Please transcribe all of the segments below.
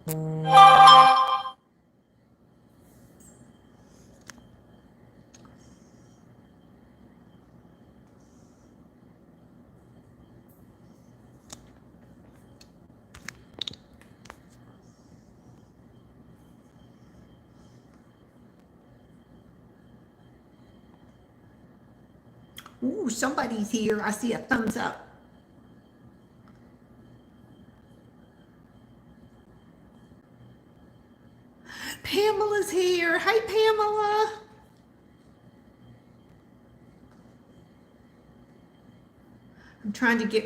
Ooh, somebody's here. I see a thumbs up. Pamela's here. Hi, Pamela. I'm trying to get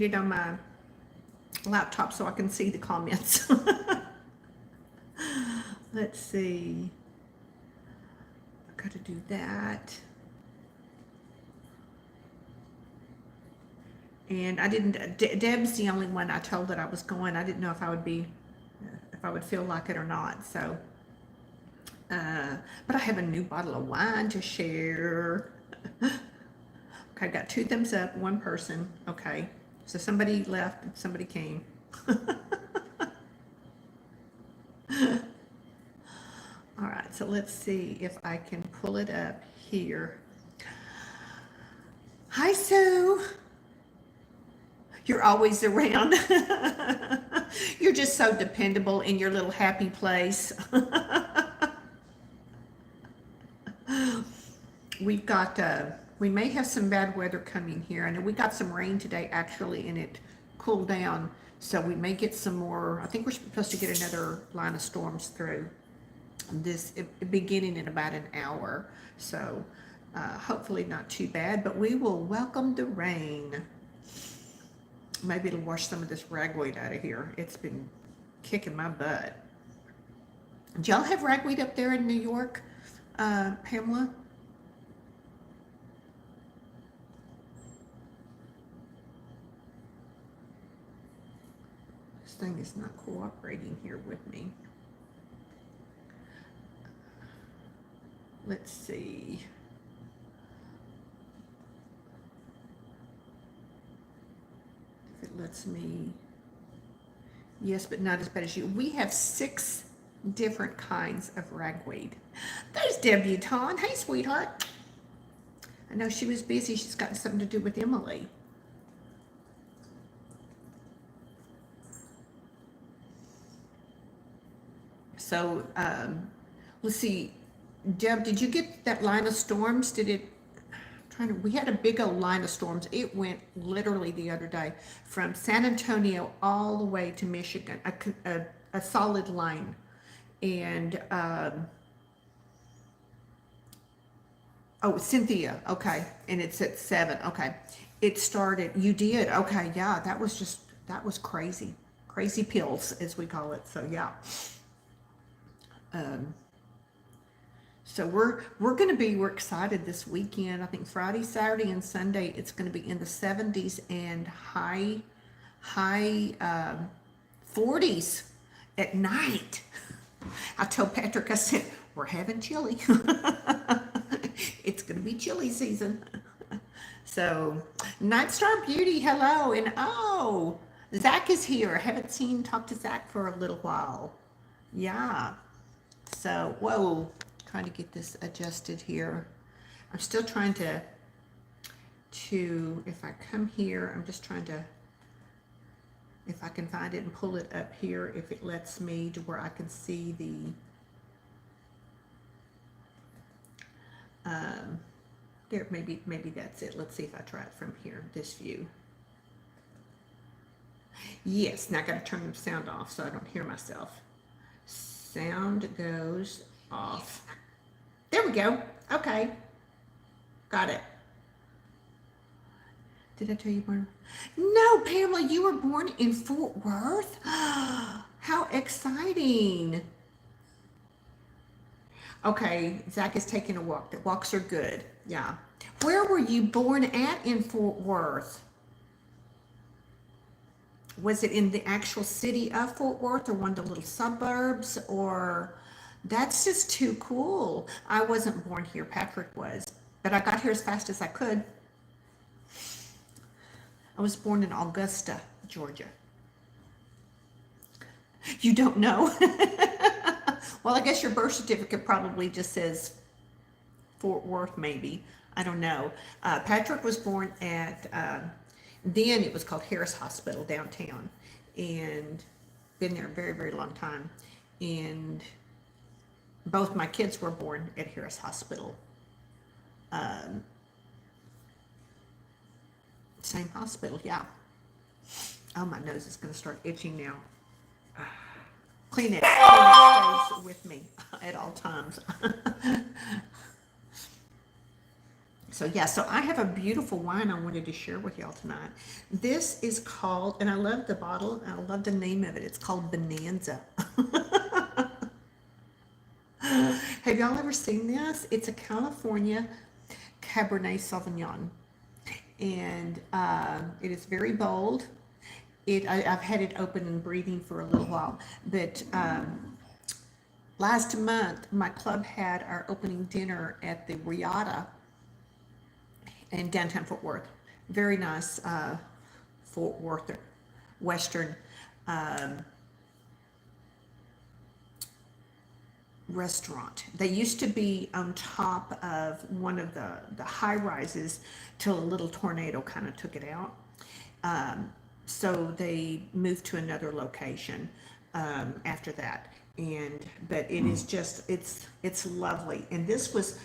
it on my laptop so I can see the comments. Let's see. I got to do that. And I didn't, Deb's the only one I told that I was going. I didn't know if I would feel like it or not. So, but I have a new bottle of wine to share. Okay, I got 2 thumbs up, 1 person. Okay, so somebody left and somebody came. All right, so let's see if I can pull it up here. Hi, Sue. You're always around. You're just so dependable in your little happy place. We've got, we may have some bad weather coming here. I know we got some rain today, actually, and it cooled down. So we may get some more. I think we're supposed to get another line of storms through this beginning in about an hour. So hopefully not too bad, but we will welcome the rain. Maybe it'll wash some of this ragweed out of here. It's been kicking my butt. Do y'all have ragweed up there in New York, Pamela? This thing is not cooperating here with me. Let's see. If it lets me. Yes, but not as bad as you. We have 6 different kinds of ragweed. There's Debutante. Hey, sweetheart. I know she was busy. She's got something to do with Emily. So, let's see. Deb, did you get that line of storms? Did it? We had a big old line of storms. It went literally the other day from San Antonio all the way to Michigan, a solid line. And, oh, Cynthia, okay. And it's at 7, okay. It started, you did, okay, yeah, that was crazy. Crazy pills, as we call it, so yeah. So we're excited this weekend. I think Friday, Saturday, and Sunday it's going to be in the 70s and high 40s at night. I told Patrick, I said, we're having chili. It's going to be chili season. So, Night Star Beauty, hello. And oh, Zach is here. I haven't talked to Zach for a little while. Yeah. So, whoa. Trying to get this adjusted here. I'm still trying to if I come here, I'm just trying to, if I can find it and pull it up here, if it lets me to where I can see the, there, maybe that's it. Let's see if I try it from here, this view. Yes, now I gotta turn the sound off so I don't hear myself. Sound goes off. There we go. Okay. Got it. Did I tell you born? No, Pamela, you were born in Fort Worth? How exciting. Okay, Zach is taking a walk. The walks are good. Yeah. Where were you born at in Fort Worth? Was it in the actual city of Fort Worth or one of the little suburbs? Or that's just too cool. I wasn't born here. Patrick was. But I got here as fast as I could. I was born in Augusta, Georgia. You don't know? Well, I guess your birth certificate probably just says Fort Worth, maybe. I don't know. Patrick was born at, then it was called Harris Hospital downtown, and been there a very, very long time. And both my kids were born at Harris Hospital. Same hospital, yeah. Oh, my nose is going to start itching now. Kleenex stays with me at all times. So yeah, so I have a beautiful wine I wanted to share with y'all tonight. This is called, and I love the bottle, I love the name of it. It's called Bonanza. Have y'all ever seen this? It's a California Cabernet Sauvignon, and it is very bold. I've had it open and breathing for a little while, but last month my club had our opening dinner at the Riata in downtown Fort Worth. Very nice Fort Worth Western restaurant. They used to be on top of one of the high rises till a little tornado kind of took it out. So they moved to another location after that. But it is just, it's lovely. And this was,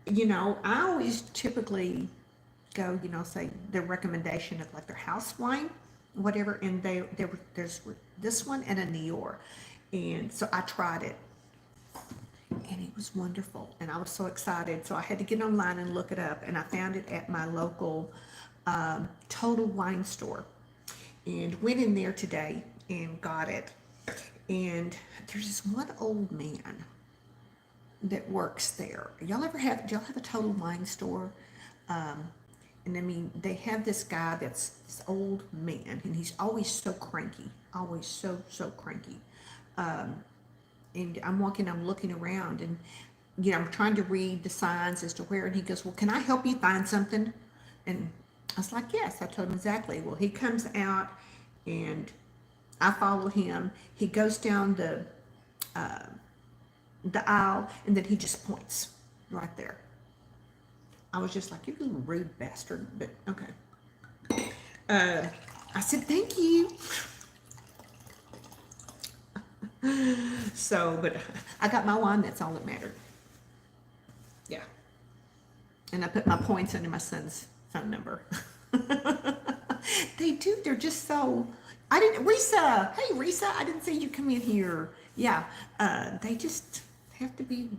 I always typically go, say their recommendation of like their house wine, whatever. And there's this one and a Nior. And so I tried it, and it was wonderful. And I was so excited. So I had to get online and look it up. And I found it at my local Total Wine store. And went in there today and got it. And there's this one old man that works there. Do y'all have a Total Wine store? And I mean, they have this guy that's this old man, and he's always so cranky, always so cranky. And I'm looking around, and I'm trying to read the signs as to where, and he goes, well, can I help you find something? And I was like, yes. I told him exactly. Well, he comes out, and I follow him. He goes down the aisle, and then he just points right there. I was just like, you little rude bastard, but okay. I said, thank you. So, but I got my wine. That's all that mattered. Yeah. And I put my points under my son's phone number. They do. They're just so, Risa, hey Risa, I didn't see you come in here. Yeah. They just have to be,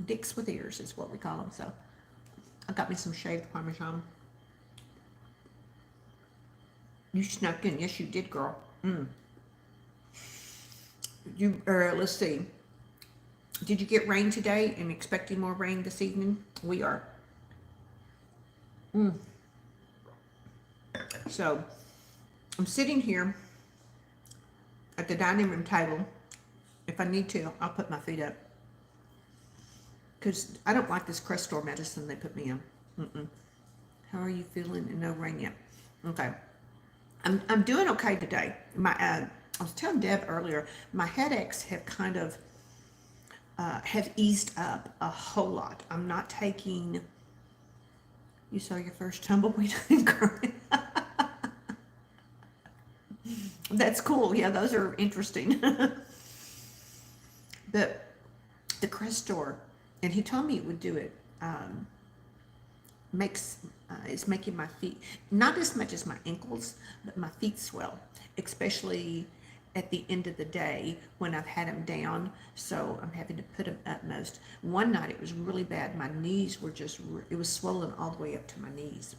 dicks with ears is what we call them. So I got me some shaved Parmesan. You snuck in. Yes, you did, girl. Let's see. Did you get rain today and expecting more rain this evening? We are. So I'm sitting here at the dining room table. If I need to, I'll put my feet up, because I don't like this Crestor medicine they put me on. How are you feeling? No rain yet. Okay. I'm doing okay today. I was telling Deb earlier, my headaches have kind of have eased up a whole lot. I'm not taking. You saw your first tumbleweed. That's cool. Yeah, those are interesting. But the Crestor, and he told me it would do it. It's making my feet, not as much as my ankles, but my feet swell, especially at the end of the day when I've had them down. So I'm having to put them upmost. One night it was really bad. My knees were it was swollen all the way up to my knees.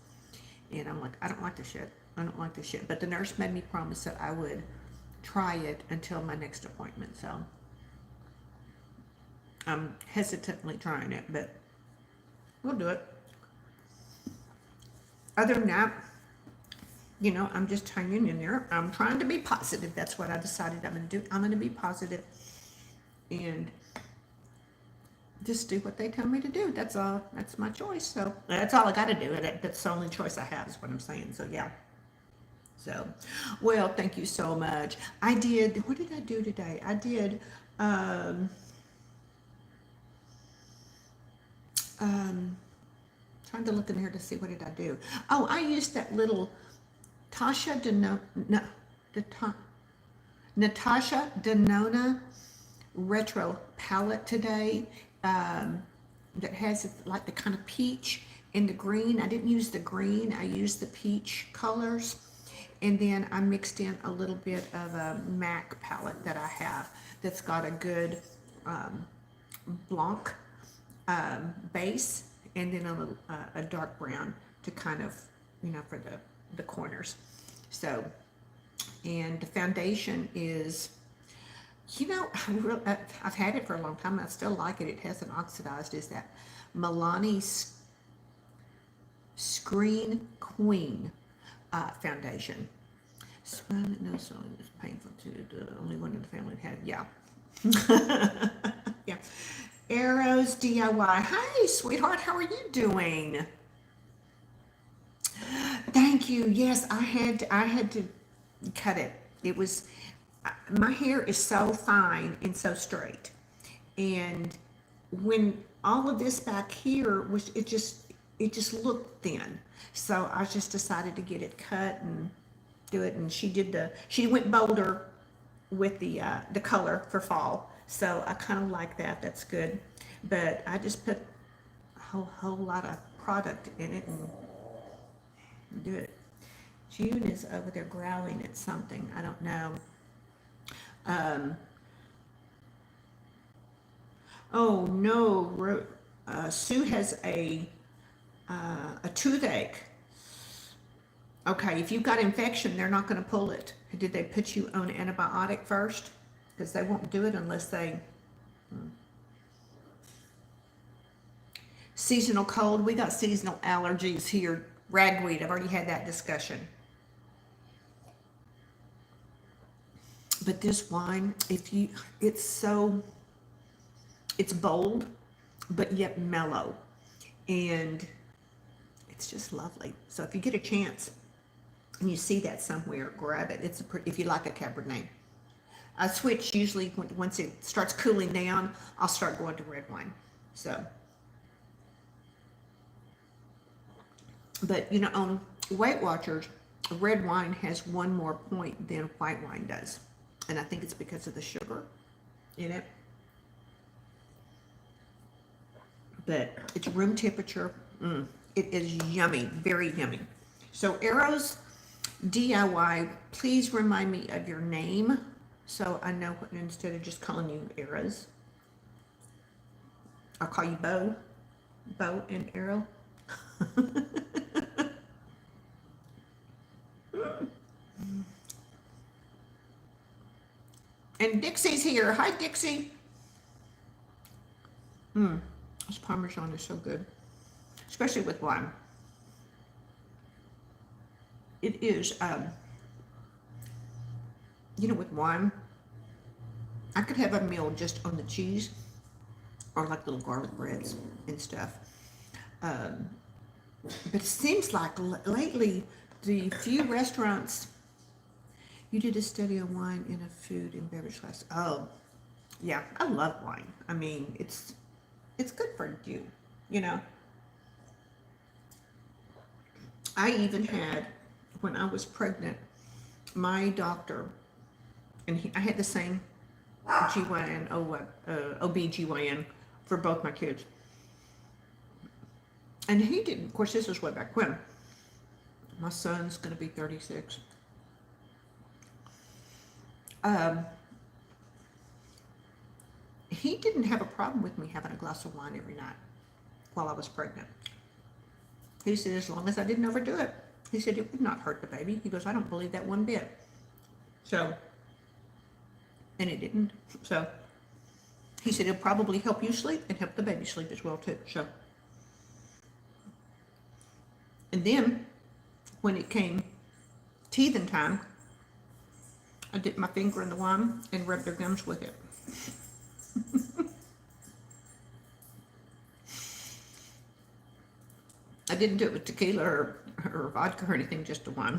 And I'm like, I don't like this shit. I don't like this shit. But the nurse made me promise that I would try it until my next appointment. So I'm hesitantly trying it, but we'll do it. Other than that, I'm just hanging in there. I'm trying to be positive. That's what I decided I'm going to do. I'm going to be positive and just do what they tell me to do. That's all. That's my choice. So that's all I got to do. That's the only choice I have is what I'm saying. So yeah. So, well, thank you so much. I did, what did I do today? I did, um, um, trying to look in here to see what did I do. Oh, I used that little Tasha Deno, no, Natasha Denona retro palette today, that has like the kind of peach and the green. I didn't use the green, I used the peach colors. And then I mixed in a little bit of a MAC palette that I have that's got a good Blanc base, and then a little a dark brown to kind of, for the corners. So, and the foundation is, I've had it for a long time. I still like it. It hasn't oxidized. Is that Milani Screen Queen foundation. Smiling, no, so it's painful too. The only one in the family had, yeah. Yeah. Arrows DIY. Hi, sweetheart. How are you doing? Thank you. Yes, I had to cut it. It was, my hair is so fine and so straight, and when all of this back here was, it just looked thin. So I just decided to get it cut and do it. And she went bolder with the color for fall. So I kind of like that. That's good. But I just put a whole lot of product in it and do it. June is over there growling at something. I don't know. Oh no, Sue has a toothache. Okay, if you've got infection, they're not going to pull it. Did they put you on antibiotic first? Because they won't do it unless they... Seasonal cold. We got seasonal allergies here. Ragweed, I've already had that discussion. But this wine, it's bold, but yet mellow. And it's just lovely. So if you get a chance and you see that somewhere, grab it. If you like a Cabernet. I switch usually once it starts cooling down, I'll start going to red wine. So, but on Weight Watchers, red wine has one more point than white wine does. And I think it's because of the sugar in it. But it's room temperature. It is yummy, very yummy. So Arrows DIY, please remind me of your name so I know what, instead of just calling you Arrows. I'll call you Bo and Arrow. And Dixie's here. Hi, Dixie. This Parmesan is so good, especially with wine. It is, with wine, I could have a meal just on the cheese or like little garlic breads and stuff. But it seems like lately, the few restaurants, you did a study on wine in a food and beverage class. Oh, yeah, I love wine. I mean, it's good for you, I even had, when I was pregnant, my doctor, and I had the same GYN, OB-GYN for both my kids. And he didn't, of course, this was way back when. My son's going to be 36. He didn't have a problem with me having a glass of wine every night while I was pregnant. He said, as long as I didn't overdo it. He said, it would not hurt the baby. He goes, I don't believe that one bit. So, and it didn't. So, he said, it'll probably help you sleep and help the baby sleep as well, too. So, and then, when it came teething time, I dipped my finger in the wine and rubbed their gums with it. I didn't do it with tequila or vodka or anything, just the wine.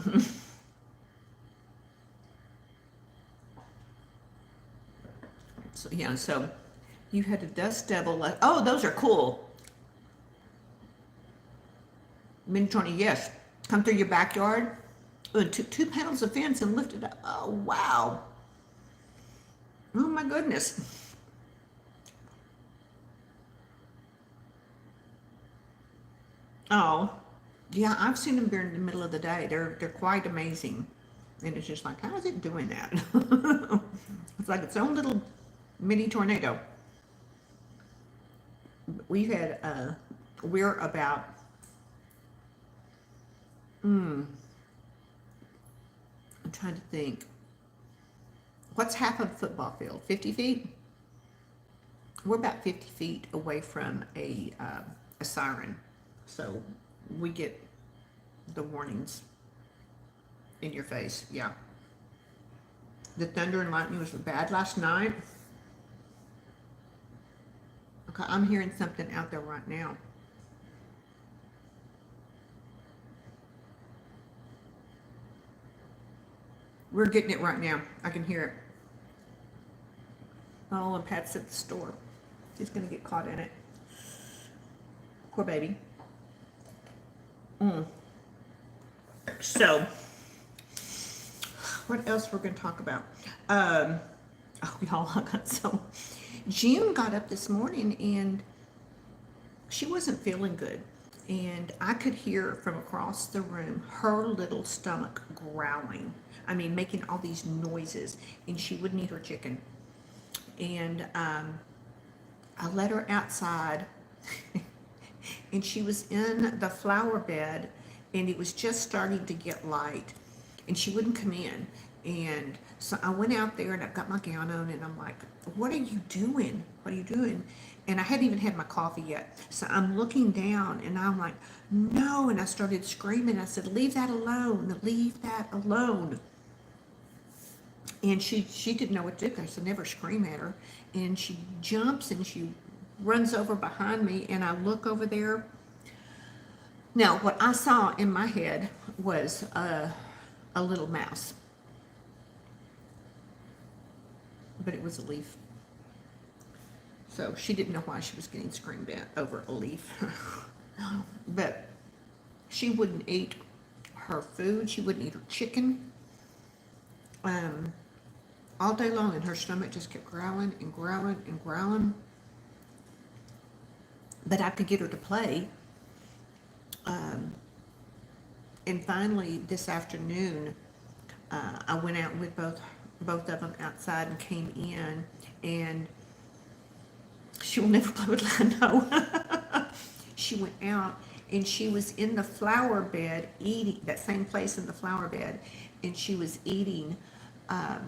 So yeah, so you had a dust devil. Oh, those are cool. Mini tornado, yes. Come through your backyard. Oh, and took two panels of fence and lifted up. Oh, wow. Oh, my goodness. Oh, yeah, I've seen them during the middle of the day. They're quite amazing. And it's just like, how is it doing that? It's like its own little mini tornado. We've had, we're about, I'm trying to think. What's half of a football field? 50 feet? We're about 50 feet away from a siren. So we get the warnings in your face. Yeah. The thunder and lightning was bad last night. Okay, I'm hearing something out there right now. We're getting it right now. I can hear it. Oh, and Pat's at the store. She's gonna get caught in it. Poor baby. So, what else we're gonna talk about? Oh, y'all, I got so. June got up this morning and she wasn't feeling good. And I could hear from across the room her little stomach growling. I mean, making all these noises, and she wouldn't eat her chicken. And I let her outside, and she was in the flower bed, and it was just starting to get light, and she wouldn't come in. And so I went out there, and I've got my gown on, and I'm like, what are you doing? What are you doing? And I hadn't even had my coffee yet. So I'm looking down, and I'm like, no. And I started screaming. I said, leave that alone. Leave that alone. And she didn't know what to do. I said, never scream at her. And she jumps, and she runs over behind me, and I look over there. Now, what I saw in my head was a little mouse. But it was a leaf. So she didn't know why she was getting screamed at over a leaf. But she wouldn't eat her food. She wouldn't eat her chicken. All day long, and her stomach just kept growling and growling and growling. But I could get her to play. And finally, this afternoon, I went out with both of them outside and came in, and she will never play with Lando. She went out, and she was in the flower bed eating, that same place in the flower bed, and she was eating a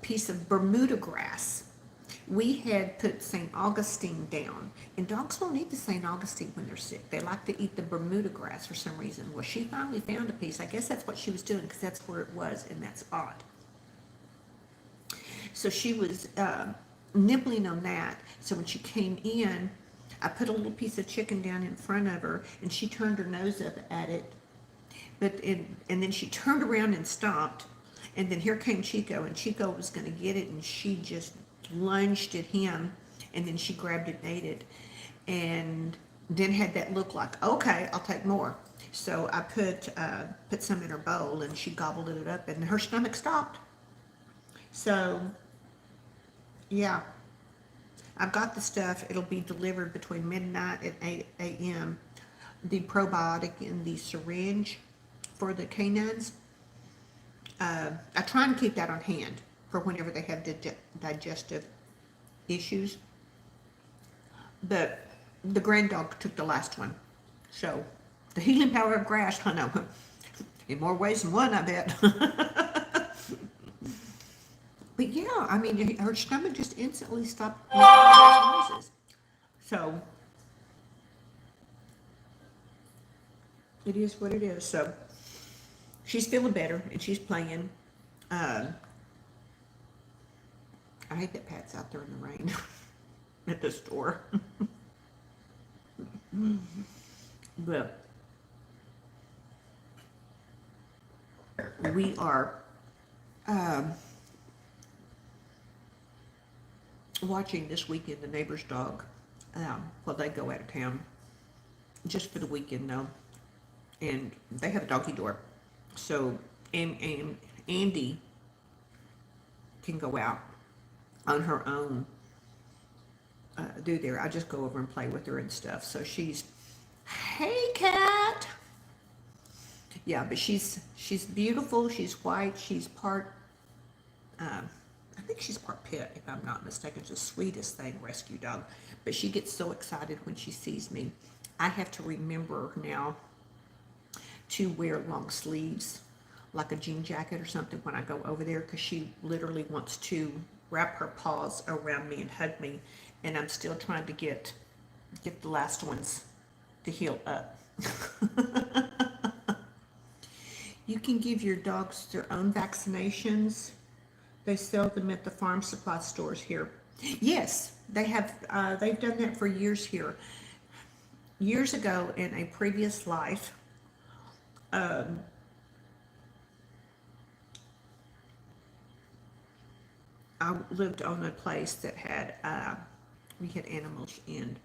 piece of Bermuda grass. We had put St. Augustine down, and dogs won't eat the St. Augustine when they're sick. They like to eat the Bermuda grass for some reason. Well, she finally found a piece. I guess that's what she was doing, because that's where it was in that spot. So she was nibbling on that. So when she came in, I put a little piece of chicken down in front of her, and she turned her nose up at it. And then she turned around and stopped. And then here came Chico, and Chico was going to get it, and she just lunged at him, and then she grabbed it and ate it, and then had that look like, okay, I'll take more. So I put some in her bowl, and she gobbled it up, and her stomach stopped. So yeah, I've got the stuff. It'll be delivered between midnight and 8 a.m. The probiotic in the syringe for the canines. I try and keep that on hand for whenever they have digestive issues. But the grand dog took the last one. So the healing power of grass, I know, in more ways than one, I bet. But yeah, I mean, her stomach just instantly stopped making all those noises. So it is what it is. So she's feeling better, and she's playing. I hate that Pat's out there in the rain at the store. But we are watching this weekend the neighbor's dog. Well, they go out of town just for the weekend though, and they have a doggy door, so and Andy can go out on her own, do there. I just go over and play with her and stuff. So she's, hey cat. Yeah, but she's beautiful. She's white. She's part, I think she's part pit, if I'm not mistaken. She's the sweetest thing, rescue dog. But she gets so excited when she sees me. I have to remember now to wear long sleeves, like a jean jacket or something when I go over there, because she literally wants to wrap her paws around me and hug me, and I'm still trying to get the last ones to heal up. You can give your dogs their own vaccinations. They sell them at the farm supply stores here. Yes, they have. They've done that for years here. Years ago, in a previous life, I lived on a place that had, we had animals, and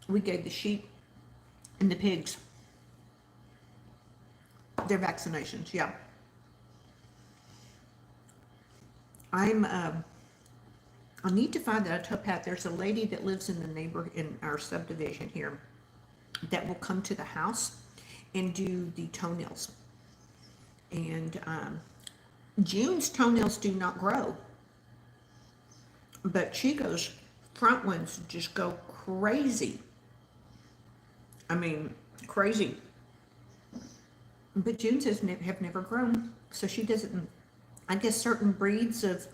we gave the sheep and the pigs their vaccinations. Yeah. I need to find that. I told Pat, there's a lady that lives in our subdivision here that will come to the house and do the toenails. And June's toenails do not grow, but Chico's front ones just go crazy. I mean, crazy. But June's have never grown, so she doesn't. I guess certain breeds of,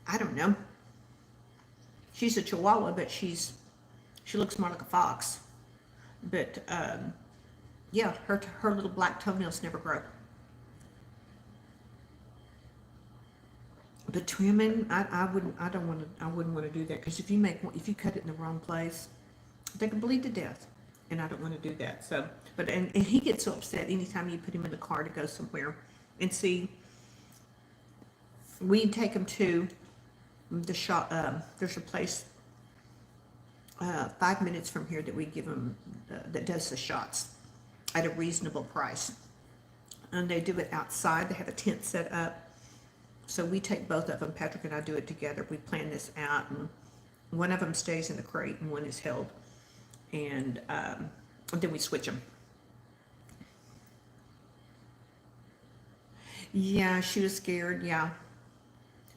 I don't know. She's a Chihuahua, but she looks more like a fox. But yeah, her little black toenails never grow. But trimming, I wouldn't want to do that, because if you cut it in the wrong place, they can bleed to death, and I don't want to do that. So, but and he gets so upset anytime you put him in the car to go somewhere. And see, we take him to the shop. There's a place 5 minutes from here that we give him that does the shots at a reasonable price, and they do it outside. They have a tent set up, so we take both of them. Patrick and I do it together. We plan this out, and one of them stays in the crate and one is held, and then we switch them. Yeah, she was scared. Yeah,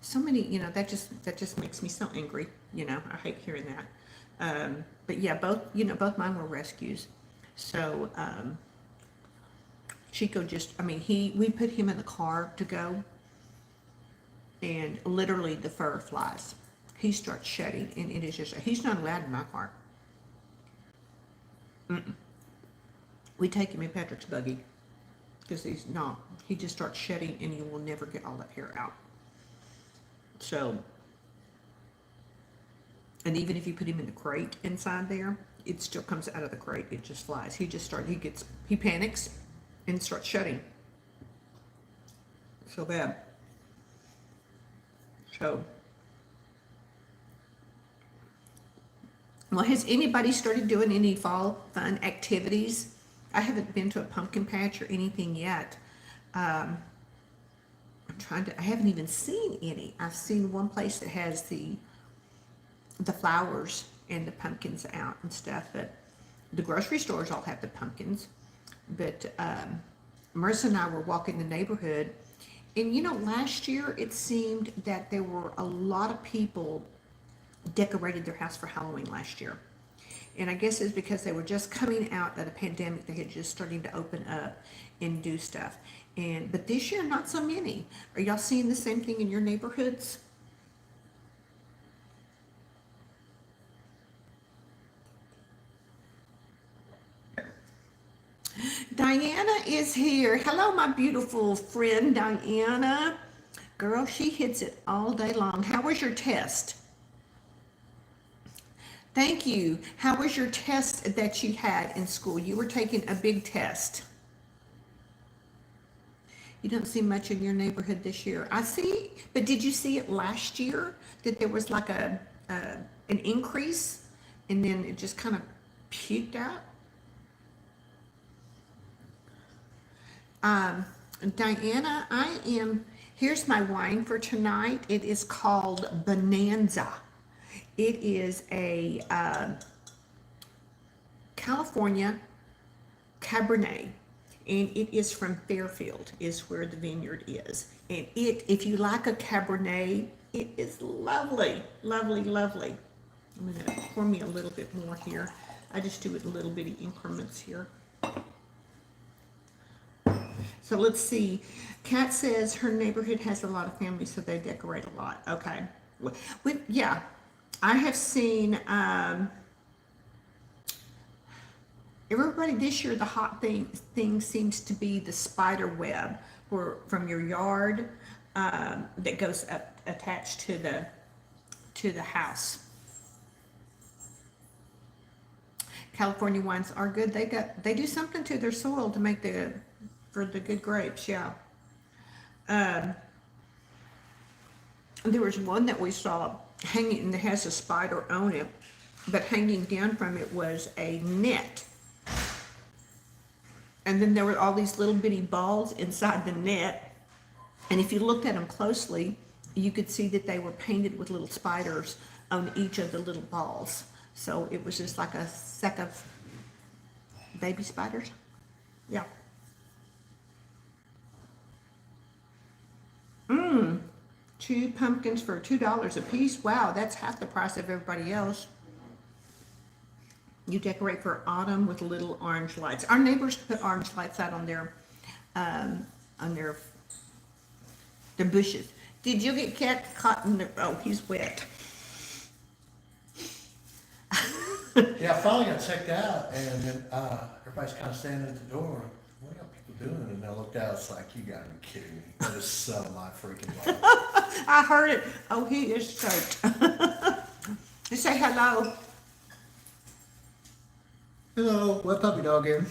so many, that just makes me so angry. I hate hearing that. But yeah, both mine were rescues. So Chico we put him in the car to go, and literally the fur flies. He starts shedding, and it is just, he's not allowed in my car. We take him in Patrick's buggy, because he just starts shedding, and you will never get all that hair out. So, and even if you put him in the crate inside there, it still comes out of the crate. It just flies. He panics and starts shedding. So bad. So, well, has anybody started doing any fall fun activities? I haven't been to a pumpkin patch or anything yet. I haven't even seen any. I've seen one place that has the flowers and the pumpkins out and stuff, but the grocery stores all have the pumpkins. But Marissa and I were walking the neighborhood, and last year it seemed that there were a lot of people decorated their house for Halloween last year. And I guess it's because they were just coming out of the pandemic. They had just starting to open up and do stuff. But this year, not so many. Are y'all seeing the same thing in your neighborhoods? Diana is here. Hello, my beautiful friend, Diana. Girl, she hits it all day long. How was your test? Thank you. How was your test that you had in school? You were taking a big test. You don't see much in your neighborhood this year. I see, but did you see it last year that there was like an increase and then it just kind of puked out? Diana, here's my wine for tonight. It is called Bonanza. It is a California Cabernet, and it is from Fairfield, is where the vineyard is. And if you like a Cabernet, it is lovely, lovely, lovely. I'm going to pour me a little bit more here. I just do it in little bitty increments here. So let's see. Kat says her neighborhood has a lot of families, so they decorate a lot. Okay. Yeah, I have seen everybody this year. The hot thing seems to be the spider web from your yard that goes up attached to the house. California wines are good. They do something to their soil to make for the good grapes, yeah. There was one that we saw hanging, and it has a spider on it, but hanging down from it was a net. And then there were all these little bitty balls inside the net. And if you looked at them closely, you could see that they were painted with little spiders on each of the little balls. So it was just like a sack of baby spiders. Yeah. 2 pumpkins for $2 a piece. Wow, that's half the price of everybody else. You decorate for autumn with little orange lights. Our neighbors put orange lights out on their bushes. Did you get cat caught in the? Oh, he's wet. Yeah, I finally got checked out, and then everybody's kind of standing at the door. What are people doing? And I looked out. It's like, you gotta be kidding me. That is so my freaking life. I heard it. Oh, he is soaked. Just say hello. Hello, what puppy dog here?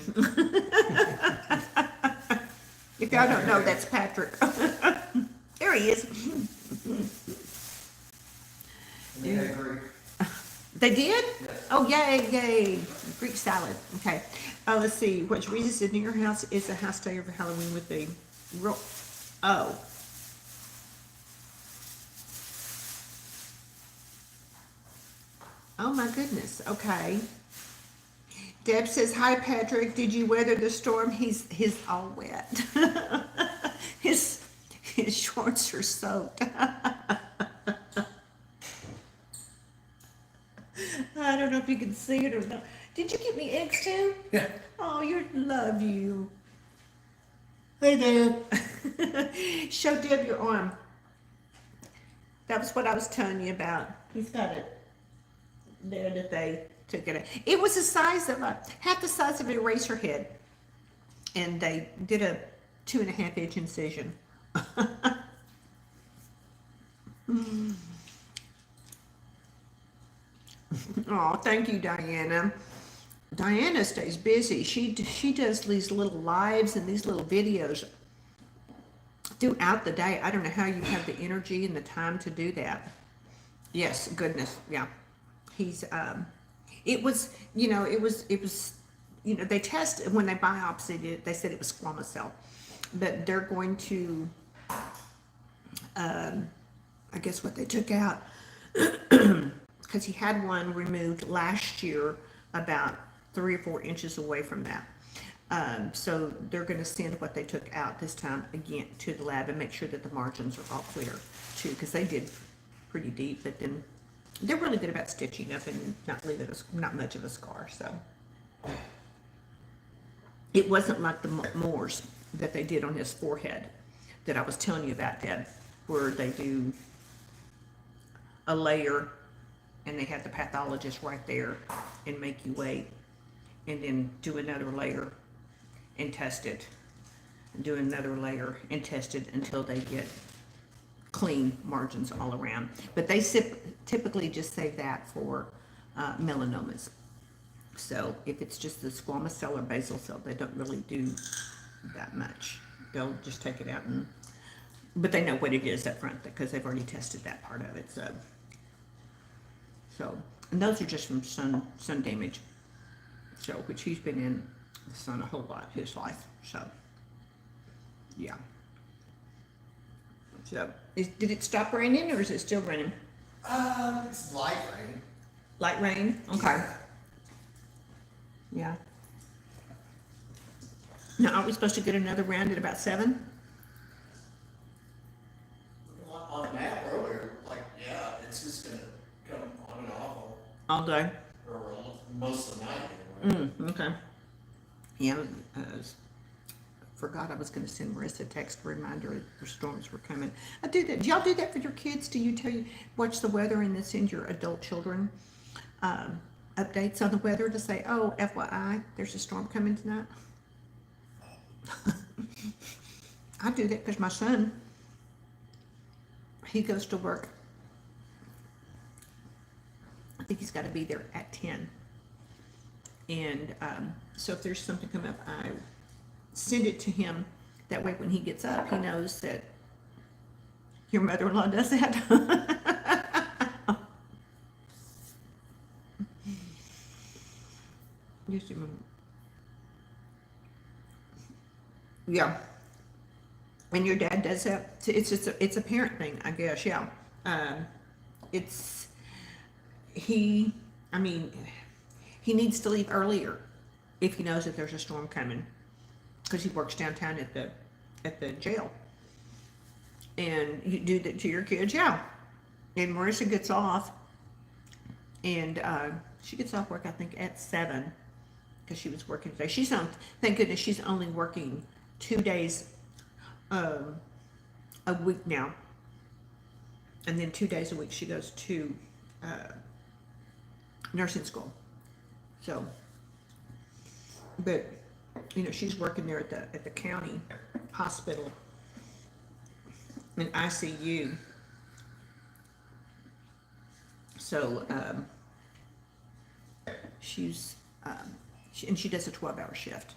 If y'all don't know, that's Patrick. There he is. They did? Yes. Oh, yay, yay. Greek salad. Okay. Let's see. What's reason in your house is a house day over Halloween with the real. Oh. Oh, my goodness. Okay. Deb says, hi, Patrick. Did you weather the storm? He's all wet. His shorts are soaked. I don't know if you can see it or not. Did you get me eggs too? Yeah. Oh, love you. Hey, Dad. Show Deb your arm. That was what I was telling you about. He's got it there that they took it. It was the size of half the size of an eraser head, and they did a 2.5-inch incision. Oh, thank you, Diana. Diana stays busy. She does these little lives and these little videos throughout the day. I don't know how you have the energy and the time to do that. Yes, goodness, yeah. He's it was they tested when they biopsied it. They said it was squamous cell, but they're going to I guess what they took out. Because he had one removed last year about 3 or 4 inches away from that. So they're going to send what they took out this time again to the lab and make sure that the margins are all clear too, because they did pretty deep, but then they're really good about stitching up and not leaving not much of a scar. So it wasn't like the Moors that they did on his forehead that I was telling you about, Deb, where they do a layer and they have the pathologist right there and make you wait, and then do another layer and test it, and do another layer and test it until they get clean margins all around. But they typically just save that for melanomas. So if it's just the squamous cell or basal cell, they don't really do that much. they'll just take it out but they know what it is up front because they've already tested that part of it. So, and those are just from sun damage. So, which he's been in the sun a whole lot his life. So, yeah. So, did it stop raining or is it still raining? It's light rain. Light rain? Okay. Yeah. Now, aren't we supposed to get another round at about 7? On the map earlier, like, yeah, it's just gonna come on and off All day? or most of the night anyway. Okay. Yeah, forgot I was going to send Marissa a text reminder the storms were coming. I do that. Do y'all do that for your kids? Do you watch the weather and then send your adult children updates on the weather to say, oh, FYI, there's a storm coming tonight? I do that because my son, he goes to work. I think he's got to be there at 10. And so if there's something come up, I send it to him. That way when he gets up, he knows that your mother-in-law does that. Just a moment. Yeah. And your dad does that. It's a parent thing, I guess. Yeah. He needs to leave earlier if he knows that there's a storm coming, because he works downtown at the jail. And you do that to your kids, yeah. And Marissa gets off, and she gets off work I think at 7, because she was working today. Thank goodness she's only working 2 days a week now, and then 2 days a week she goes to nursing school. So, but she's working there at the county hospital in ICU. So she does a 12-hour shift.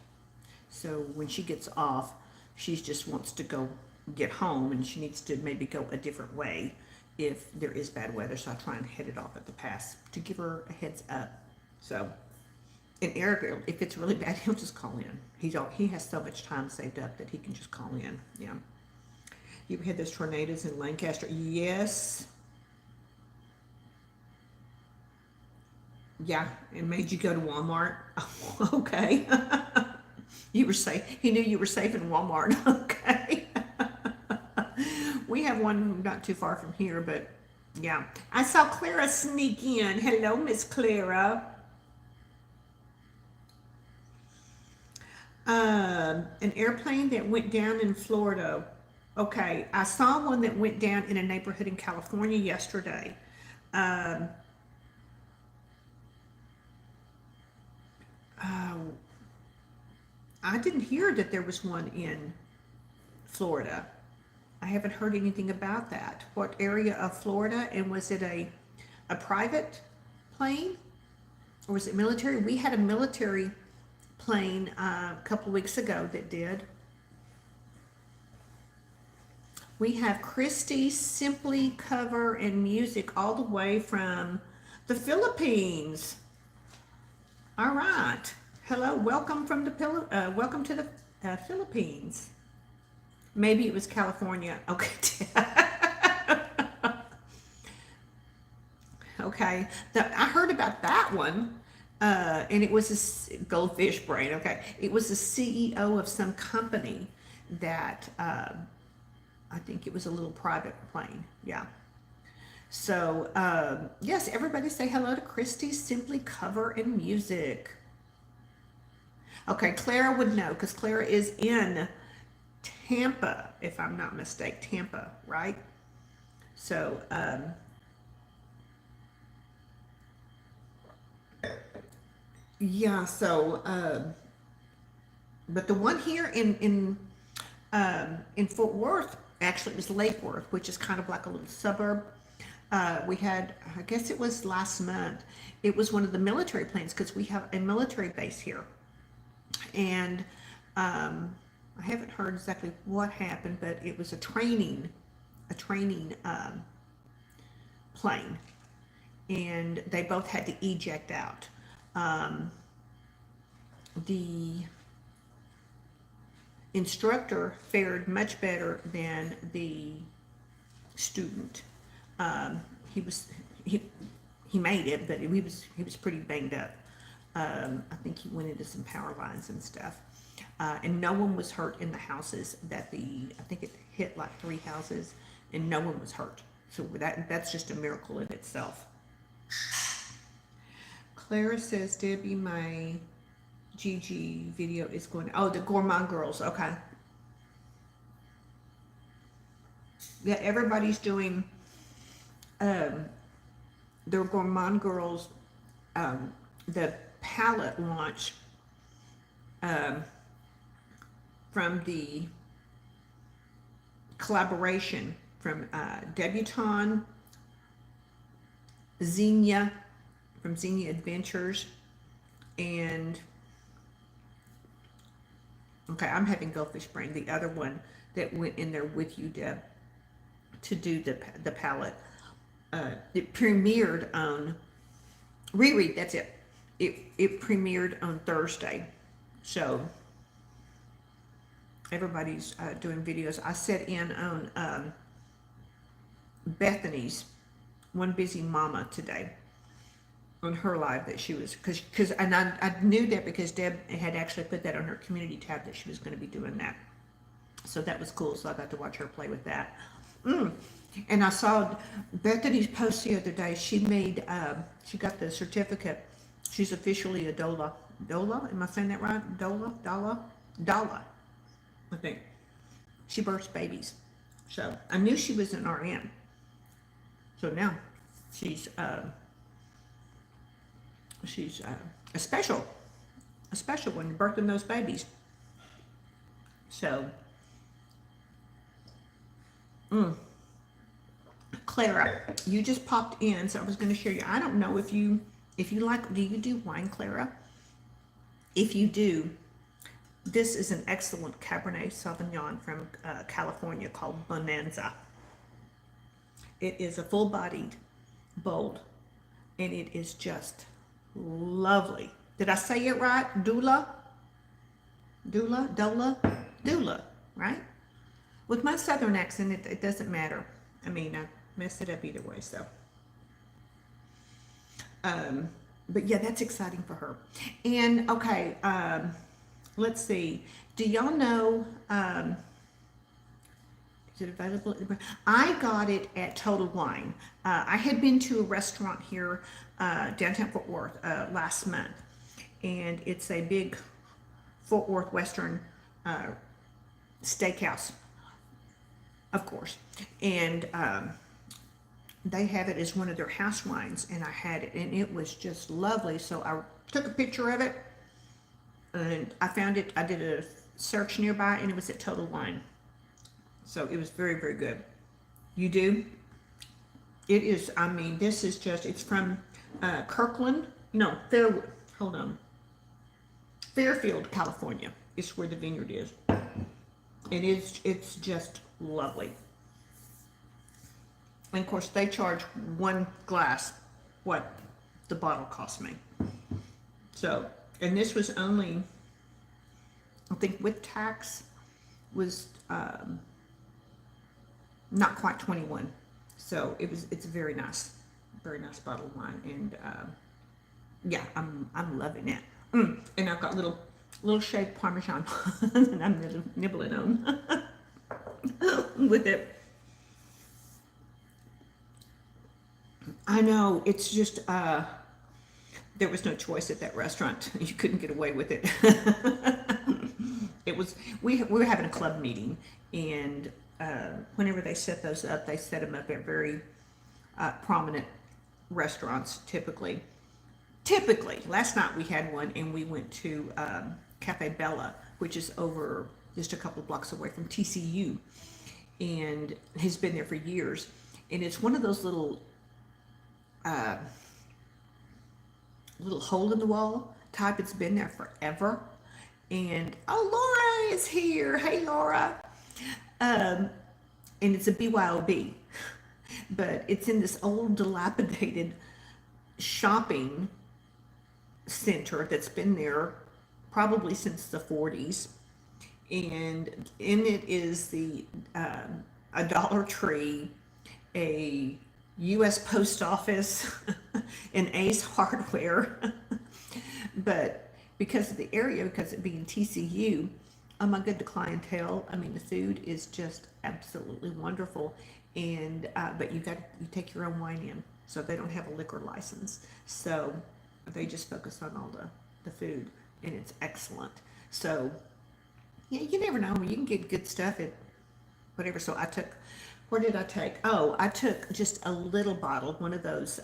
So when she gets off, she just wants to go get home, and she needs to maybe go a different way if there is bad weather. So I try and head it off at the pass to give her a heads up. So, and Eric, if it's really bad, he'll just call in. He has so much time saved up that he can just call in. Yeah. You had those tornadoes in Lancaster? Yes. Yeah, it made you go to Walmart. Okay. You were safe. He knew you were safe in Walmart. Okay. We have one not too far from here, but yeah. I saw Clara sneak in. Hello, Miss Clara. An airplane that went down in Florida. Okay, I saw one that went down in a neighborhood in California yesterday. I didn't hear that there was one in Florida. I haven't heard anything about that. What area of Florida? And was it a private plane, or was it military? We had a military plane a couple of weeks ago that did. We have Christy Simply Cover and Music all the way from the Philippines. All right. Hello, welcome from the welcome to the Philippines. Maybe it was California. Okay. Okay. I heard about that one, and it was a goldfish brain. Okay, it was the CEO of some company that I think it was a little private plane. Yeah. So yes, everybody say hello to Christy Simply Cover and Music. Okay, Clara would know because Clara is in Tampa, if I'm not mistaken. Tampa, right? So yeah, so but the one here in Fort Worth, actually it was Lake Worth, which is kind of like a little suburb. We had, I guess it was last month, it was one of the military planes, because we have a military base here. And I haven't heard exactly what happened, but it was a training plane, and they both had to eject out. The instructor fared much better than the student. He was he made it, but he was pretty banged up. I think he went into some power lines and stuff. And no one was hurt in the houses I think it hit like 3 houses, and no one was hurt. So that's just a miracle in itself. Clara says, Debbie, my GG video is going, oh, the Gourmand Girls, okay. Yeah, everybody's doing, their Gourmand Girls, the palette launch, from the collaboration from Debutante, Xenia, from Xenia Adventures, and okay, I'm having Goldfish Brain, the other one that went in there with you, Deb, to do the palette. It premiered on Reread, that's it. It premiered on Thursday, so everybody's doing videos. I sat in on Bethany's One Busy Mama today on her live that she was, and I knew that because Deb had actually put that on her community tab that she was going to be doing that. So that was cool. So I got to watch her play with that. And I saw Bethany's post the other day. She made, she got the certificate. She's officially a doula. Doula? Am I saying that right? Doula? I think. She births babies. So I knew she was an RN. So now she's a special one, birthing those babies. So, Clara, you just popped in, so I was going to share you. I don't know if you like, do you do wine, Clara? If you do, this is an excellent Cabernet Sauvignon from California called Bonanza. It is a full-bodied, bold, and it is just lovely. Did I say it right? Doula, right? With my southern accent, it doesn't matter. I mean, I messed it up either way, so. But yeah, that's exciting for her. And okay, let's see. Do y'all know, is it available? I got it at Total Wine. I had been to a restaurant here, downtown Fort Worth, last month. And it's a big Fort Worth Western steakhouse, of course. And they have it as one of their house wines, and I had it, and it was just lovely. So I took a picture of it, and I found it. I did a search nearby, and it was at Total Wine. So it was very, very good. You do? It is, I mean, this is just, it's from Kirkland. No, hold on. Fairfield, California is where the vineyard is. And it's just lovely. And of course, they charge one glass what the bottle cost me. So, and this was only, I think with tax, was not quite 21. So it's a very nice bottle of wine. And yeah, I'm loving it. And I've got little shaved Parmesan that I'm nibbling on with it. I know, it's just, there was no choice at that restaurant. You couldn't get away with it. It was, we were having a club meeting, and whenever they set those up, they set them up at very prominent restaurants, typically. Last night we had one, and we went to Cafe Bella, which is over just a couple of blocks away from TCU, and has been there for years. And it's one of those little hole in the wall type. It's been there forever, And oh, Laura is here. Hey, Laura. And it's a BYOB, but it's in this old dilapidated shopping center that's been there probably since the 40s. And in it is a Dollar Tree, a U.S. Post Office, an Ace Hardware. But because of the area, because it being TCU, oh my god, the clientele, I mean, the food is just absolutely wonderful. And but you take your own wine in, so they don't have a liquor license, so they just focus on all the food, and it's excellent. So yeah, you never know, you can get good stuff at whatever. So where did I take? Oh, I took just a little bottle, one of those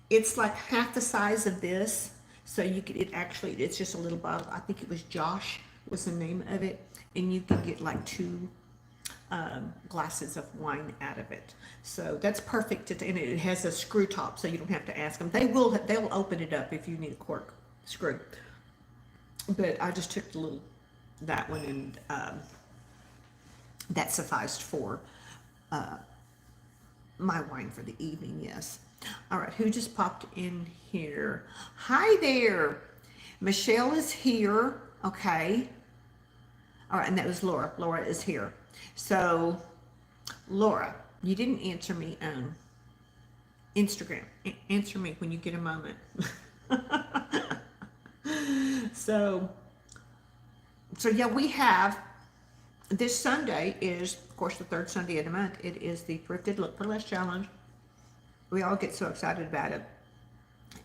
it's like half the size of this, so you could, it's just a little bottle. I think it was Josh was the name of it, and you can get like 2 glasses of wine out of it. So that's perfect. And it has a screw top, so you don't have to ask them. They'll open it up if you need a cork screw. But I just took that one, and that sufficed for my wine for the evening. Yes. All right, who just popped in here? Hi there. Michelle is here. Okay. All right, and that was Laura. Laura is here. So, Laura, you didn't answer me on Instagram. Answer me when you get a moment. So yeah, we have, this Sunday is, of course, the 3rd Sunday of the month. It is the Thrifted Look for Less Challenge. We all get so excited about it.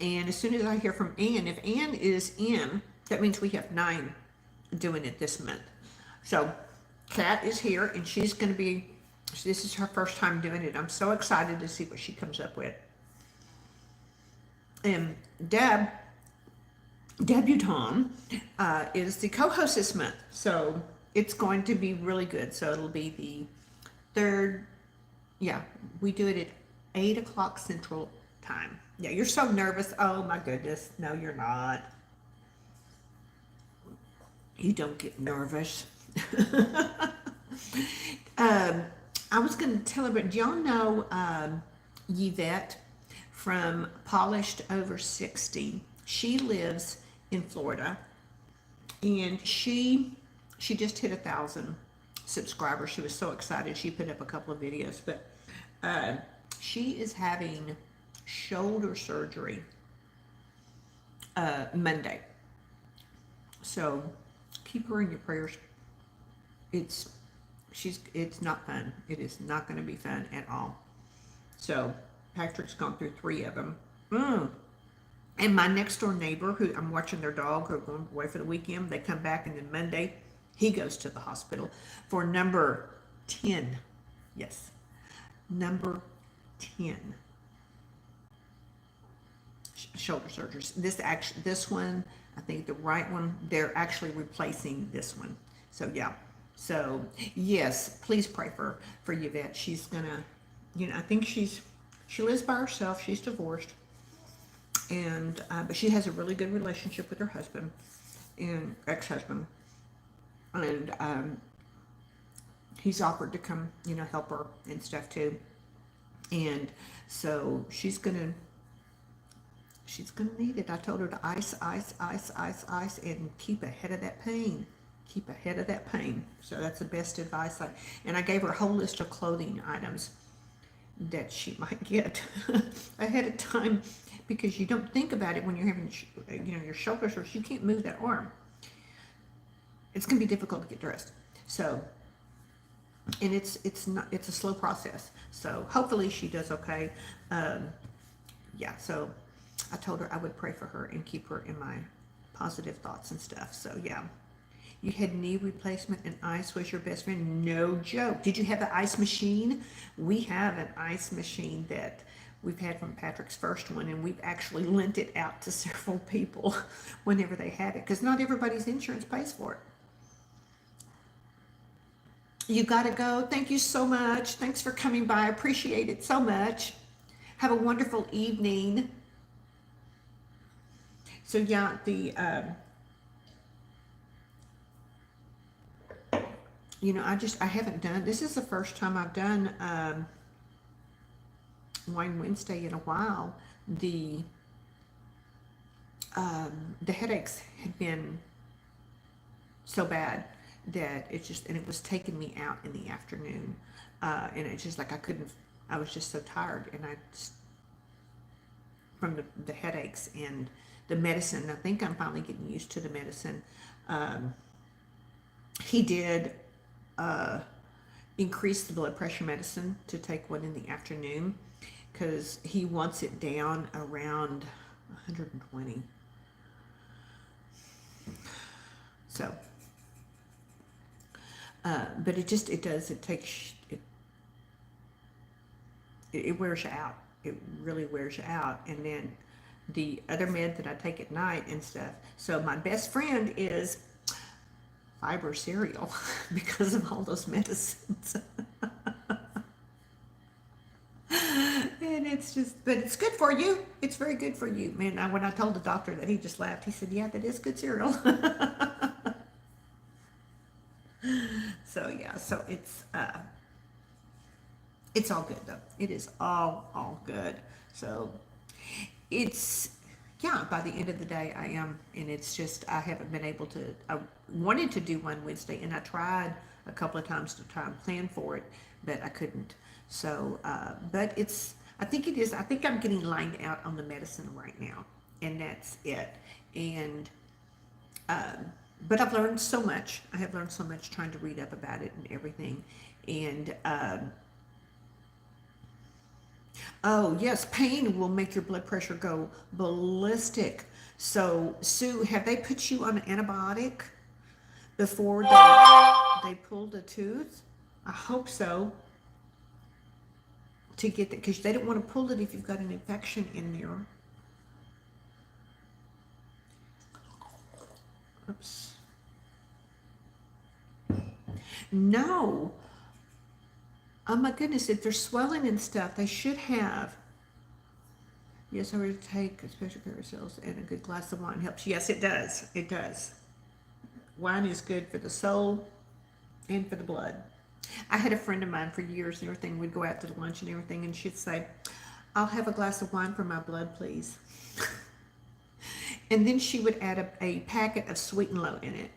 And as soon as I hear from Ann, if Ann is in, that means we have 9 doing it this month. So Kat is here, and she's going to be, this is her first time doing it. I'm so excited to see what she comes up with. And Debutante is the co-host this month. So it's going to be really good. So it'll be the 3rd, yeah, we do it at 8 o'clock Central Time. Yeah, you're so nervous. Oh my goodness. No, you're not. You don't get nervous. I was going to tell everybody, do y'all know Yvette from Polished Over 60? She lives in Florida, and she just hit 1,000 subscribers. She was so excited. She put up a couple of videos, but she is having shoulder surgery Monday. So keep her in your prayers. It's not fun. It is not going to be fun at all. So Patrick's gone through 3 of them. And my next door neighbor, who I'm watching their dog, who are going away for the weekend, they come back, and then Monday he goes to the hospital for number 10. Yes, number 10 shoulder surgeries. This one, I think the right one, they're actually replacing this one. So yeah. So yes, please pray for Yvette. She's gonna, I think she lives by herself. She's divorced, and but she has a really good relationship with her husband and ex-husband, and he's offered to come, help her and stuff too. And so she's gonna need it. I told her to ice, and keep ahead of that pain. Keep ahead of that pain. So that's the best advice. And I gave her a whole list of clothing items that she might get ahead of time, because you don't think about it when you're having, your shoulder surgery. You can't move that arm. It's going to be difficult to get dressed. So, and it's a slow process. So hopefully she does okay. Yeah. So I told her I would pray for her and keep her in my positive thoughts and stuff. So yeah. You had knee replacement and ice was your best friend. No joke. Did you have the ice machine? We have an ice machine that we've had from Patrick's first one, and we've actually lent it out to several people whenever they had it, because not everybody's insurance pays for it. You got to go. Thank you so much. Thanks for coming by. I appreciate it so much. Have a wonderful evening. So yeah, I haven't done, this is the first time I've done, Wine Wednesday in a while. The, the headaches had been so bad that and it was taking me out in the afternoon. And it's just like I was just so tired, and from the headaches and the medicine. I think I'm finally getting used to the medicine. He did increase the blood pressure medicine to take one in the afternoon, because he wants it down around 120. So, but it wears you out. It really wears you out. And then the other med that I take at night and stuff. So my best friend is fiber cereal because of all those medicines. And but it's good for you. It's very good for you. Man, when I told the doctor that, he just laughed. He said, yeah, that is good cereal. So yeah, so it's all good though. It is all good. So by the end of the day I am, and it's just, I haven't been able to, I wanted to do one Wednesday, and I tried a couple of times to try and plan for it, but I couldn't. So, but I think I'm getting lined out on the medicine right now, and that's it. And, but I've learned so much. I have learned so much trying to read up about it and everything. And, oh yes, pain will make your blood pressure go ballistic. So Sue, have they put you on an antibiotic before they pulled a tooth? I hope so. To get that, because they don't want to pull it if you've got an infection in there. Oops. No. Oh my goodness, if there's swelling and stuff, they should have. Yes, I would take a special care of cells, and a good glass of wine helps. Yes, it does. It does. Wine is good for the soul and for the blood. I had a friend of mine for years and everything. We'd go out to lunch and everything, and she'd say, I'll have a glass of wine for my blood, please. And then she would add a packet of Sweet and Low in it.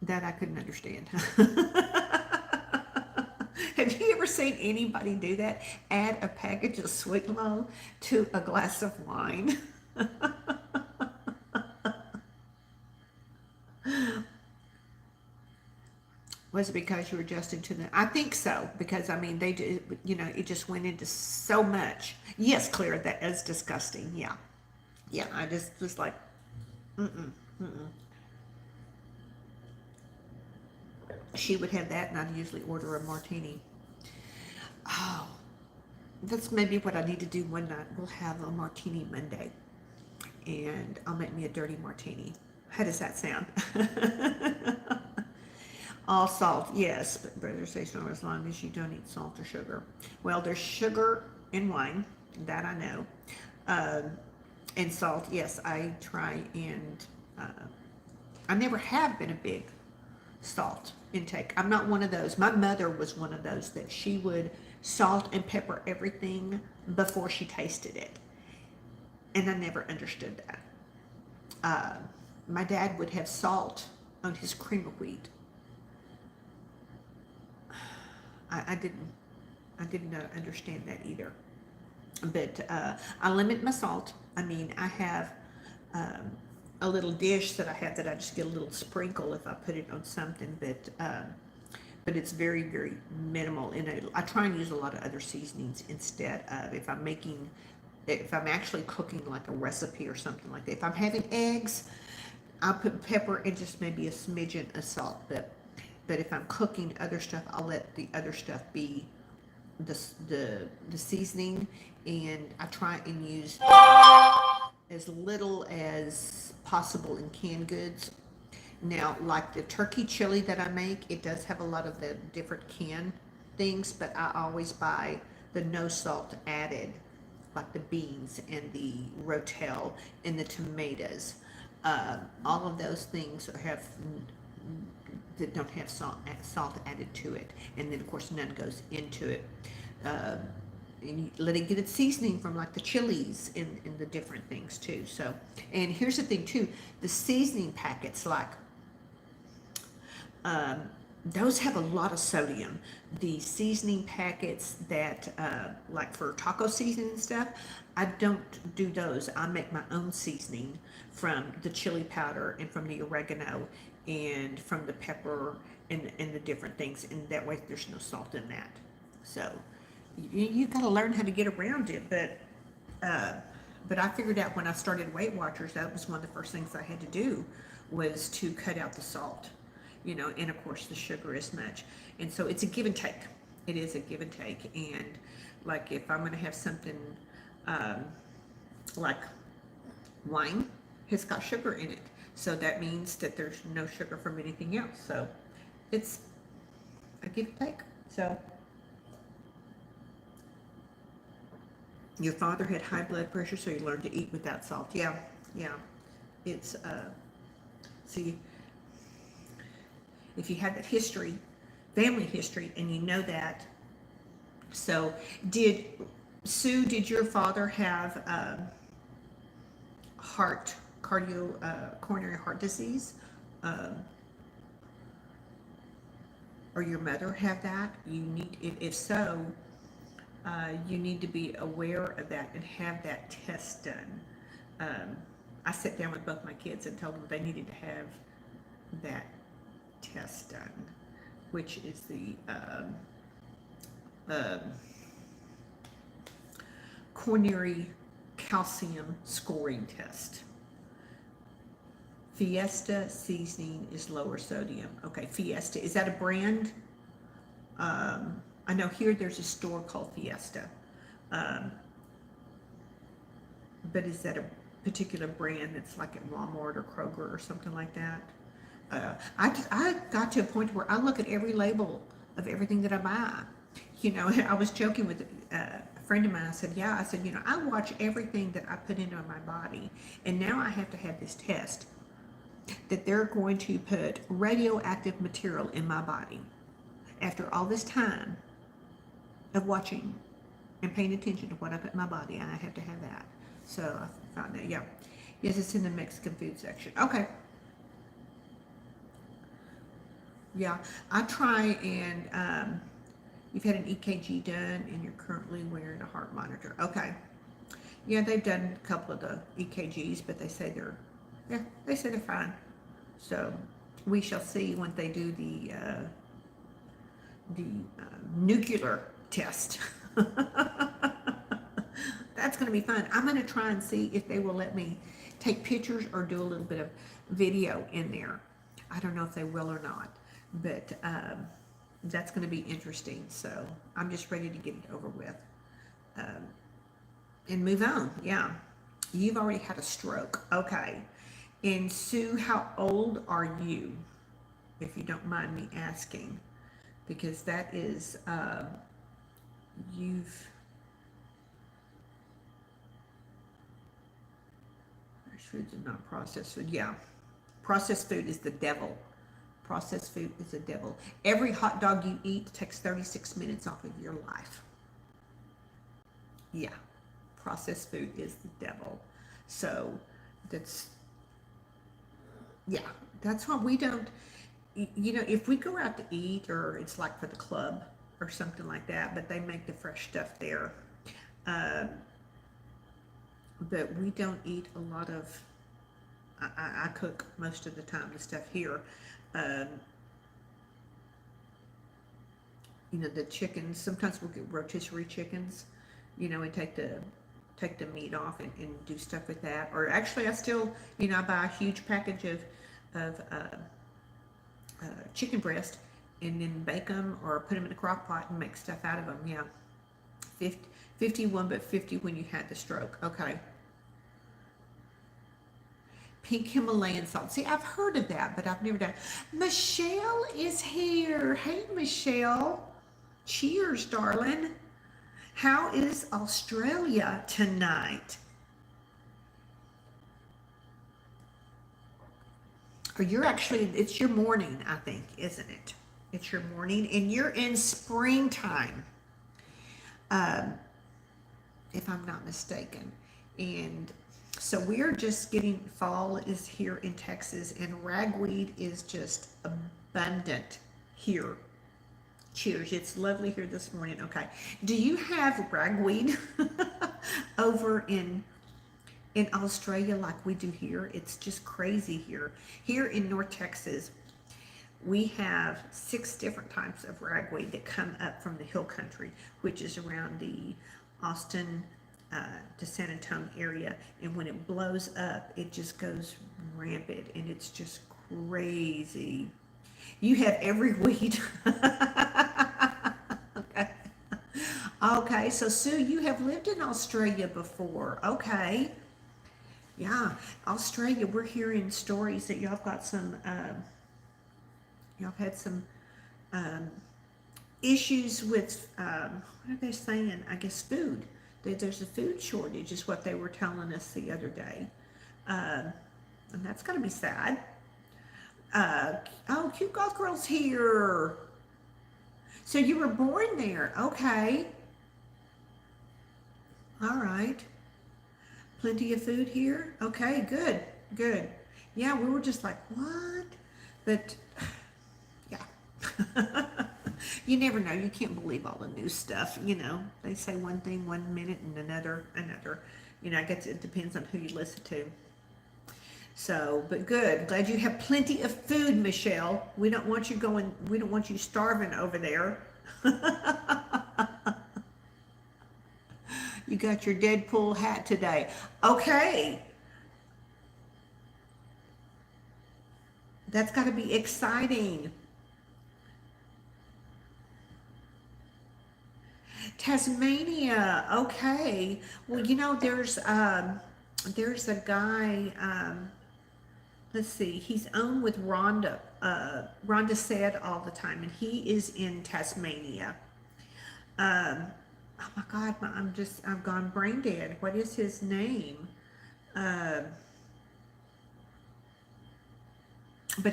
That I couldn't understand. Have you ever seen anybody do that? Add a package of Sweet and Low to a glass of wine? Was it because you were adjusting to the? I think so, because I mean, it just went into so much. Yes, Claire, that is disgusting. Yeah. Yeah, I just was like, She would have that, and I'd usually order a martini. Oh, that's maybe what I need to do one night. We'll have a martini Monday, and I'll make me a dirty martini. How does that sound? All salt, yes, but brother says no, as long as you don't eat salt or sugar. Well, there's sugar in wine, that I know. And salt, yes, I try, and I never have been a big salt intake. I'm not one of those. My mother was one of those that she would salt and pepper everything before she tasted it. And I never understood that. My dad would have salt on his cream of wheat. I didn't understand that either. But I limit my salt. I mean, I have a little dish that I just get a little sprinkle if I put it on something, but it's very, very minimal. And I try and use a lot of other seasonings instead of, if I'm actually cooking like a recipe or something like that. If I'm having eggs, I'll put pepper and just maybe a smidgen of salt. But if I'm cooking other stuff, I'll let the other stuff be the seasoning, and I try and use as little as possible in canned goods. Now, like the turkey chili that I make, it does have a lot of the different canned things, but I always buy the no salt added like the beans and the rotel and the tomatoes. All of those things have that don't have salt added to it, and then of course none goes into it. Uh, and you let it get its seasoning from like the chilies and the different things too. So, and here's the thing too, the seasoning packets, like those have a lot of sodium. The seasoning packets that like for taco seasoning and stuff, I don't do those. I make my own seasoning from the chili powder and from the oregano and from the pepper and the different things, and that way there's no salt in that. So you got to learn how to get around it, but I figured out when I started Weight Watchers, that was one of the first things I had to do, was to cut out the salt, you know, and of course the sugar as much. And so it's a give and take. It is a give and take. And like if I'm going to have something like wine, has got sugar in it. So that means that there's no sugar from anything else. So it's a give and take. So your father had high blood pressure, so you learned to eat without salt. Yeah, yeah. It's, see, if you had that history, family history, and you know that. So Sue, did your father have coronary heart disease? Or your mother have that? You need, if so, you need to be aware of that and have that test done. I sat down with both my kids and told them they needed to have that test done, which is the coronary calcium scoring test. Fiesta seasoning is lower sodium. Okay, Fiesta, is that a brand? I know here there's a store called Fiesta, but is that a particular brand that's like at Walmart or Kroger or something like that? I got to a point where I look at every label of everything that I buy. You know, I was joking with a friend of mine. I said, yeah, I said, you know, I watch everything that I put into my body, and now I have to have this test that they're going to put radioactive material in my body. After all this time of watching and paying attention to what I put in my body, I have to have that. So I found that, yeah. Yes, it's in the Mexican food section. Okay. Yeah, I try and, you've had an EKG done and you're currently wearing a heart monitor. Okay. Yeah, they've done a couple of the EKGs, but they say they're fine. So we shall see when they do the nuclear test. That's going to be fun. I'm going to try and see if they will let me take pictures or do a little bit of video in there. I don't know if they will or not, but that's going to be interesting. So I'm just ready to get it over with and move on. Yeah. You've already had a stroke. Okay. And Sue, how old are you? If you don't mind me asking, because that is, foods are not processed food. Yeah. Processed food is the devil. Processed food is the devil. Every hot dog you eat takes 36 minutes off of your life. Yeah. Processed food is the devil. So that's why we don't, you know, if we go out to eat, or it's like for the club or something like that, but they make the fresh stuff there. But we don't eat a lot of, I cook most of the time the stuff here. You know, the chickens, sometimes we'll get rotisserie chickens, you know, and take the meat off and do stuff with that. Or actually I still, you know, I buy a huge package of chicken breast and then bake them or put them in a crock pot and make stuff out of them. Yeah. 51 but 50 when you had the stroke. Okay. Pink Himalayan salt. See, I've heard of that, but I've never done it. Michelle is here. Hey, Michelle. Cheers, darling. How is Australia tonight? Or you're actually, it's your morning, I think, isn't it? It's your morning, and you're in springtime, if I'm not mistaken. And so we're just getting, fall is here in Texas, and ragweed is just abundant here. Cheers. It's lovely here this morning. Okay. Do you have ragweed over in Australia like we do here? It's just crazy here. Here in North Texas, we have 6 different types of ragweed that come up from the hill country, which is around the Austin to San Antonio area. And when it blows up, it just goes rampant, and it's just crazy. You have every weed. Okay. Okay, so Sue, you have lived in Australia before. Okay. Yeah, Australia, we're hearing stories that y'all have got some, y'all have had some issues with, what are they saying? I guess food. There's a food shortage is what they were telling us the other day. And that's going to be sad. Oh, Cute Golf Girl's here. So you were born there. Okay. All right. Plenty of food here. Okay, good, good. Yeah, we were just like, what? But, yeah. You never know. You can't believe all the new stuff, you know. They say one thing one minute and another. You know, I guess it depends on who you listen to. So, but good. Glad you have plenty of food, Michelle. We don't want you starving over there. You got your Deadpool hat today. Okay. That's got to be exciting. Tasmania. Okay. Well, you know, there's a guy, let's see, he's on with Rhonda. Rhonda said all the time, and he is in Tasmania. Oh my God, I've gone brain dead. What is his name? But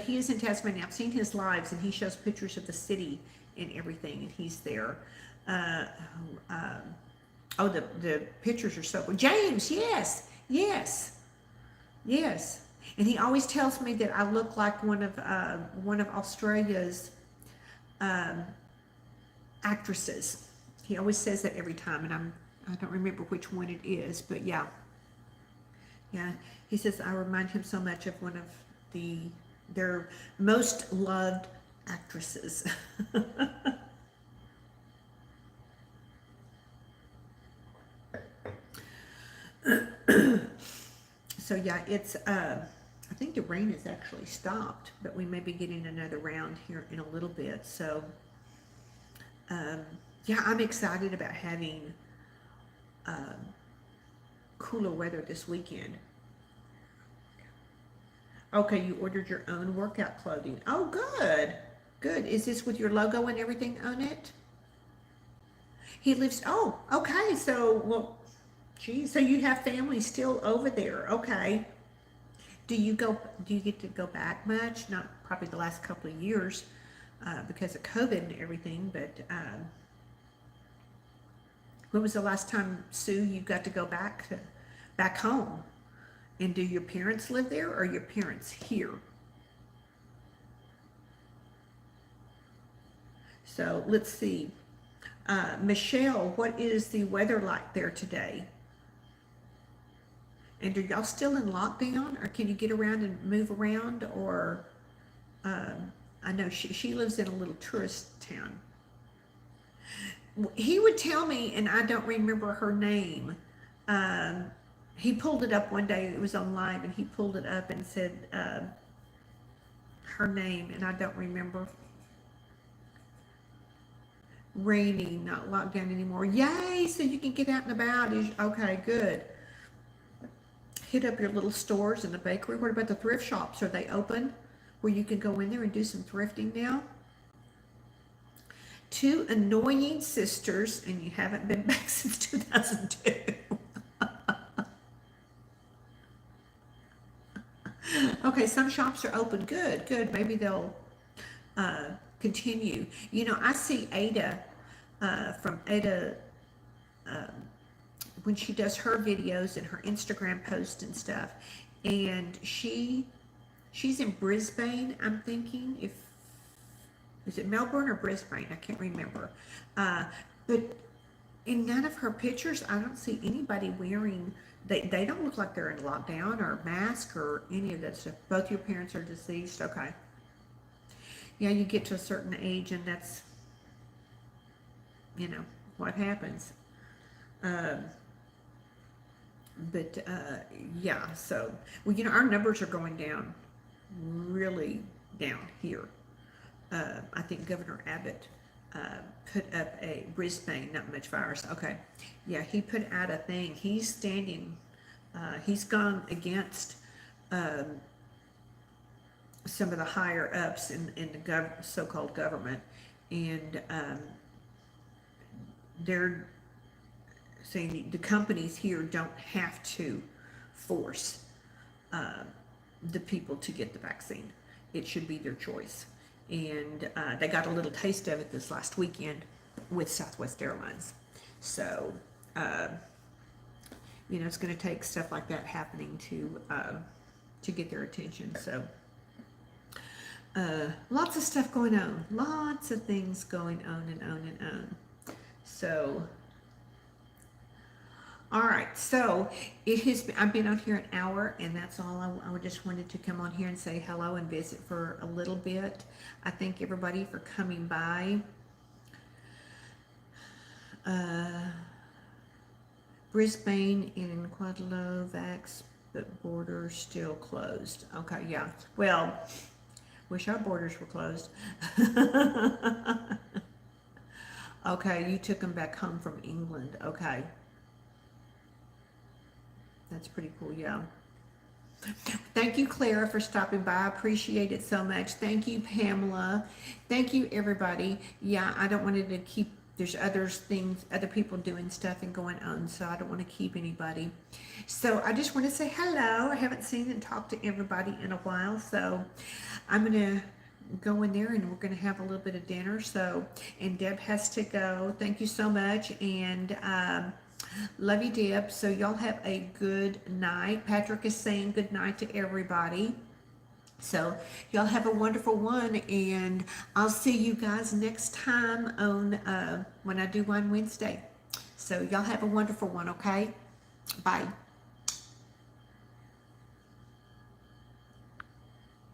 he is in Tasmania. I've seen his lives, and he shows pictures of the city and everything, and he's there. Oh, the pictures are so good. James, yes. And he always tells me that I look like one of Australia's actresses. He always says that every time, and I don't remember which one it is, but yeah. He says I remind him so much of one of their most loved actresses. So yeah, it's I think the rain has actually stopped, but we may be getting another round here in a little bit. So yeah, I'm excited about having cooler weather this weekend. Okay, you ordered your own workout clothing. Oh, good. Is this with your logo and everything on it? He lives, oh, okay, so, well, geez, so you have family still over there. Okay. Do you get to go back much? Not probably the last couple of years because of COVID and everything, but when was the last time, Sue, you got to go back home? And do your parents live there, or are your parents here? So let's see. Michelle, what is the weather like there today? And are y'all still in lockdown, or can you get around and move around? Or I know she lives in a little tourist town. He would tell me, and I don't remember her name. He pulled it up one day, it was on live, and he pulled it up and said her name, and I don't remember. Rainy, not locked down anymore. Yay, so you can get out and about. Okay, good. Hit up your little stores and the bakery. What about the thrift shops? Are they open where you can go in there and do some thrifting now? Two annoying sisters, and you haven't been back since 2002. Okay, some shops are open. Good, good. Maybe they'll continue. You know, I see Ada from Ada when she does her videos and her Instagram posts and stuff, and she's in Brisbane. I'm thinking, if is it Melbourne or Brisbane? I can't remember. But in none of her pictures, I don't see anybody wearing. They don't look like they're in lockdown or mask or any of that stuff. Both your parents are deceased. Okay. Yeah, you get to a certain age, and that's, you know, what happens. Yeah, so, well, you know, our numbers are going down, really down here. I think Governor Abbott put up a Brisbane, not much virus. Okay, yeah, he put out a thing. He's standing, he's gone against some of the higher ups in the so-called government, and they're saying the companies here don't have to force the people to get the vaccine. It should be their choice. And they got a little taste of it this last weekend with Southwest Airlines. So, you know, it's going to take stuff like that happening to get their attention. So, lots of stuff going on. Lots of things going on and on and on. So, all right, so it has been, I've been on here an hour, and that's all. I just wanted to come on here and say hello and visit for a little bit. I thank everybody for coming by. Brisbane and Quadlovax, but borders still closed. Okay, yeah. Well, wish our borders were closed. Okay, you took them back home from England. Okay. That's pretty cool, yeah. Thank you, Clara, for stopping by. I appreciate it so much. Thank you, Pamela. Thank you, everybody. Yeah, I don't want it to keep, there's other people doing stuff and going on, so I don't want to keep anybody. So I just want to say hello. I haven't seen and talked to everybody in a while, so I'm going to go in there and we're going to have a little bit of dinner. So, and Deb has to go. Thank you so much, and love you, Deb. So y'all have a good night. Patrick is saying good night to everybody. So y'all have a wonderful one, and I'll see you guys next time on when I do Wine Wednesday. So y'all have a wonderful one, okay? Bye.